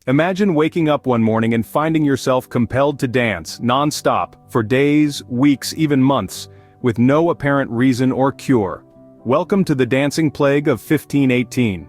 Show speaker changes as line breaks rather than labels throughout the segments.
Imagine waking up one morning and finding yourself compelled to dance, non-stop, for days, weeks, even months, with no apparent reason or cure. Welcome to the dancing plague of 1518.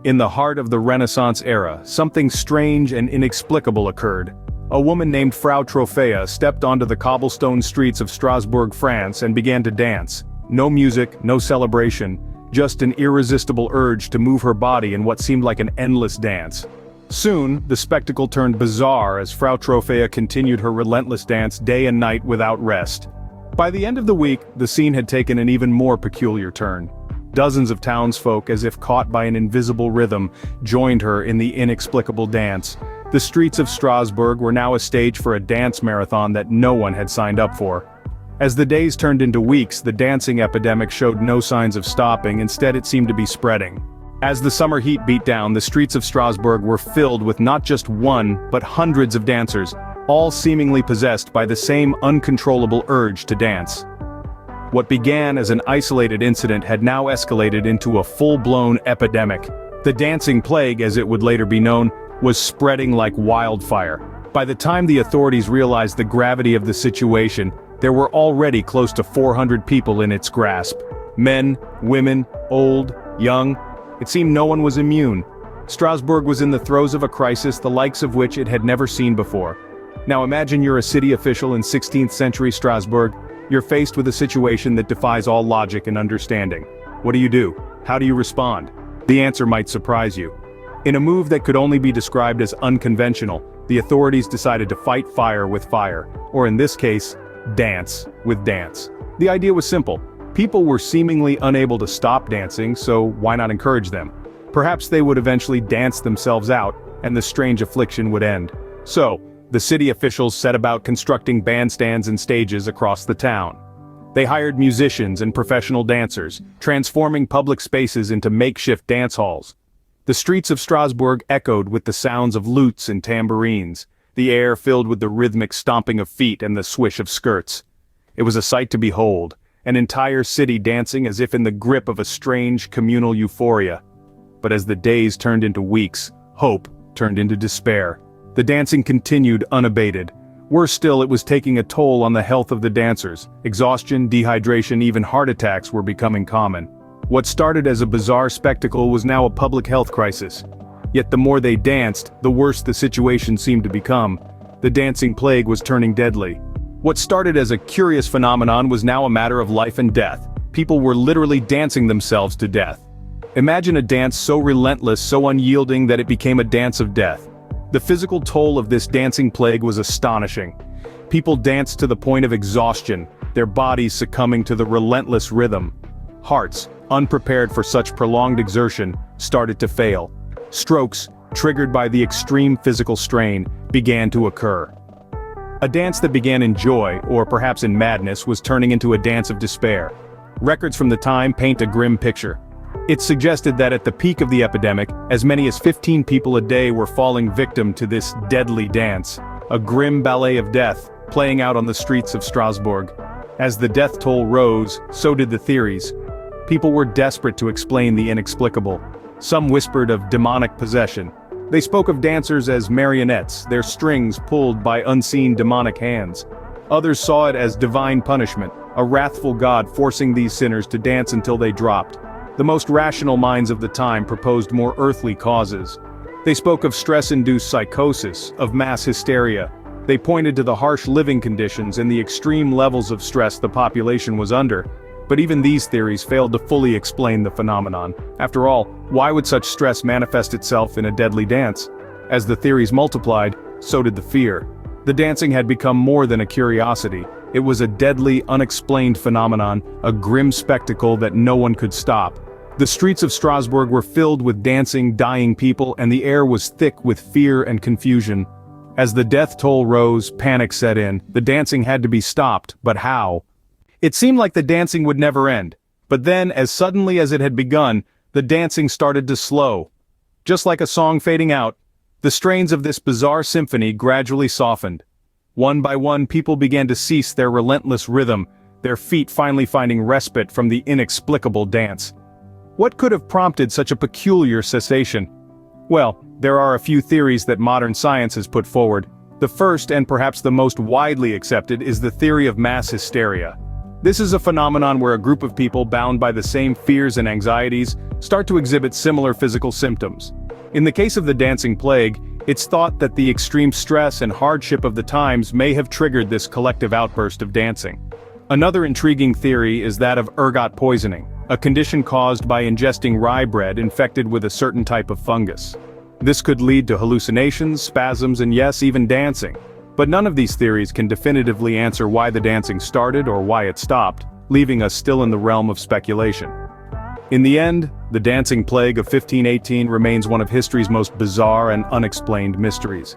In the heart of the Renaissance era, something strange and inexplicable occurred. A woman named Frau Trophea stepped onto the cobblestone streets of Strasbourg, France, and began to dance. No music, no celebration, just an irresistible urge to move her body in what seemed like an endless dance. Soon, the spectacle turned bizarre as Frau Trophea continued her relentless dance day and night without rest. By the end of the week, the scene had taken an even more peculiar turn. Dozens of townsfolk, as if caught by an invisible rhythm, joined her in the inexplicable dance. The streets of Strasbourg were now a stage for a dance marathon that no one had signed up for. As the days turned into weeks, the dancing epidemic showed no signs of stopping. Instead, it seemed to be spreading. As the summer heat beat down, the streets of Strasbourg were filled with not just one, but hundreds of dancers, all seemingly possessed by the same uncontrollable urge to dance. What began as an isolated incident had now escalated into a full-blown epidemic. The dancing plague, as it would later be known, was spreading like wildfire. By the time the authorities realized the gravity of the situation, there were already close to 400 people in its grasp. Men, women, old, young. It seemed no one was immune. Strasbourg was in the throes of a crisis the likes of which it had never seen before. Now imagine you're a city official in 16th century Strasbourg. You're faced with a situation that defies all logic and understanding. What do? How do you respond? The answer might surprise you. In a move that could only be described as unconventional, the authorities decided to fight fire with fire, or in this case, dance with dance. The idea was simple. People were seemingly unable to stop dancing, so why not encourage them? Perhaps they would eventually dance themselves out, and the strange affliction would end. So, the city officials set about constructing bandstands and stages across the town. They hired musicians and professional dancers, transforming public spaces into makeshift dance halls. The streets of Strasbourg echoed with the sounds of lutes and tambourines, the air filled with the rhythmic stomping of feet and the swish of skirts. It was a sight to behold, an entire city dancing as if in the grip of a strange communal euphoria. But as the days turned into weeks, hope turned into despair. The dancing continued unabated. Worse still, it was taking a toll on the health of the dancers. Exhaustion, dehydration, even heart attacks were becoming common. What started as a bizarre spectacle was now a public health crisis. Yet the more they danced, the worse the situation seemed to become. The dancing plague was turning deadly. What started as a curious phenomenon was now a matter of life and death. People were literally dancing themselves to death. Imagine a dance so relentless, so unyielding that it became a dance of death. The physical toll of this dancing plague was astonishing. People danced to the point of exhaustion, their bodies succumbing to the relentless rhythm. Hearts, unprepared for such prolonged exertion, started to fail. Strokes, triggered by the extreme physical strain, began to occur. A dance that began in joy, or perhaps in madness, was turning into a dance of despair. Records from the time paint a grim picture. It suggested that at the peak of the epidemic, as many as 15 people a day were falling victim to this deadly dance, a grim ballet of death, playing out on the streets of Strasbourg. As the death toll rose, so did the theories. People were desperate to explain the inexplicable. Some whispered of demonic possession. They spoke of dancers as marionettes, their strings pulled by unseen demonic hands. Others saw it as divine punishment, a wrathful god forcing these sinners to dance until they dropped. The most rational minds of the time proposed more earthly causes. They spoke of stress-induced psychosis, of mass hysteria. They pointed to the harsh living conditions and the extreme levels of stress the population was under. But even these theories failed to fully explain the phenomenon. After all, why would such stress manifest itself in a deadly dance? As the theories multiplied, so did the fear. The dancing had become more than a curiosity. It was a deadly, unexplained phenomenon, a grim spectacle that no one could stop. The streets of Strasbourg were filled with dancing, dying people, and the air was thick with fear and confusion. As the death toll rose, panic set in. The dancing had to be stopped, but how? It seemed like the dancing would never end. But then, as suddenly as it had begun, the dancing started to slow. Just like a song fading out, the strains of this bizarre symphony gradually softened. One by one, people began to cease their relentless rhythm, their feet finally finding respite from the inexplicable dance. What could have prompted such a peculiar cessation? Well, there are a few theories that modern science has put forward. The first, and perhaps the most widely accepted, is the theory of mass hysteria. This is a phenomenon where a group of people bound by the same fears and anxieties start to exhibit similar physical symptoms. In the case of the dancing plague, it's thought that the extreme stress and hardship of the times may have triggered this collective outburst of dancing. Another intriguing theory is that of ergot poisoning, a condition caused by ingesting rye bread infected with a certain type of fungus. This could lead to hallucinations, spasms, and yes, even dancing. But none of these theories can definitively answer why the dancing started or why it stopped, leaving us still in the realm of speculation. In the end, the dancing plague of 1518 remains one of history's most bizarre and unexplained mysteries.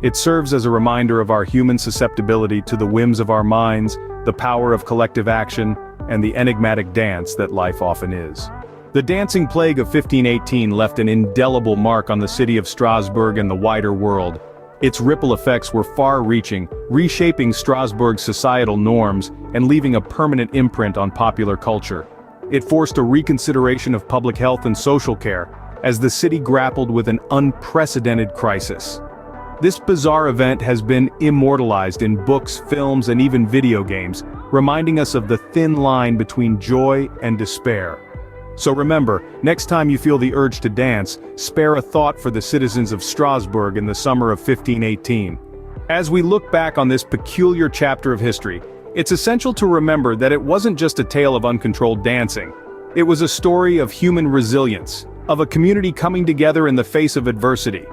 It serves as a reminder of our human susceptibility to the whims of our minds, the power of collective action, and the enigmatic dance that life often is. The dancing plague of 1518 left an indelible mark on the city of Strasbourg and the wider world. Its ripple effects were far-reaching, reshaping Strasbourg's societal norms and leaving a permanent imprint on popular culture. It forced a reconsideration of public health and social care, as the city grappled with an unprecedented crisis. This bizarre event has been immortalized in books, films, and even video games, reminding us of the thin line between joy and despair. So remember, next time you feel the urge to dance, spare a thought for the citizens of Strasbourg in the summer of 1518. As we look back on this peculiar chapter of history, it's essential to remember that it wasn't just a tale of uncontrolled dancing. It was a story of human resilience, of a community coming together in the face of adversity.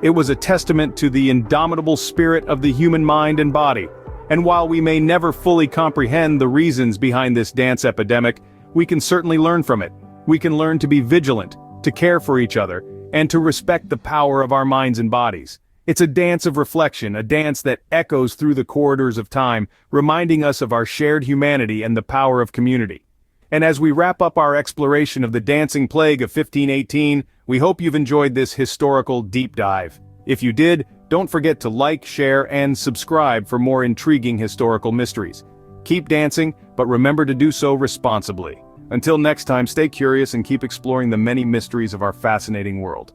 It was a testament to the indomitable spirit of the human mind and body. And while we may never fully comprehend the reasons behind this dance epidemic, we can certainly learn from it. We can learn to be vigilant, to care for each other, and to respect the power of our minds and bodies. It's a dance of reflection, a dance that echoes through the corridors of time, reminding us of our shared humanity and the power of community. And as we wrap up our exploration of the dancing plague of 1518, we hope you've enjoyed this historical deep dive. If you did, don't forget to like, share, and subscribe for more intriguing historical mysteries. Keep dancing, but remember to do so responsibly. Until next time, stay curious and keep exploring the many mysteries of our fascinating world.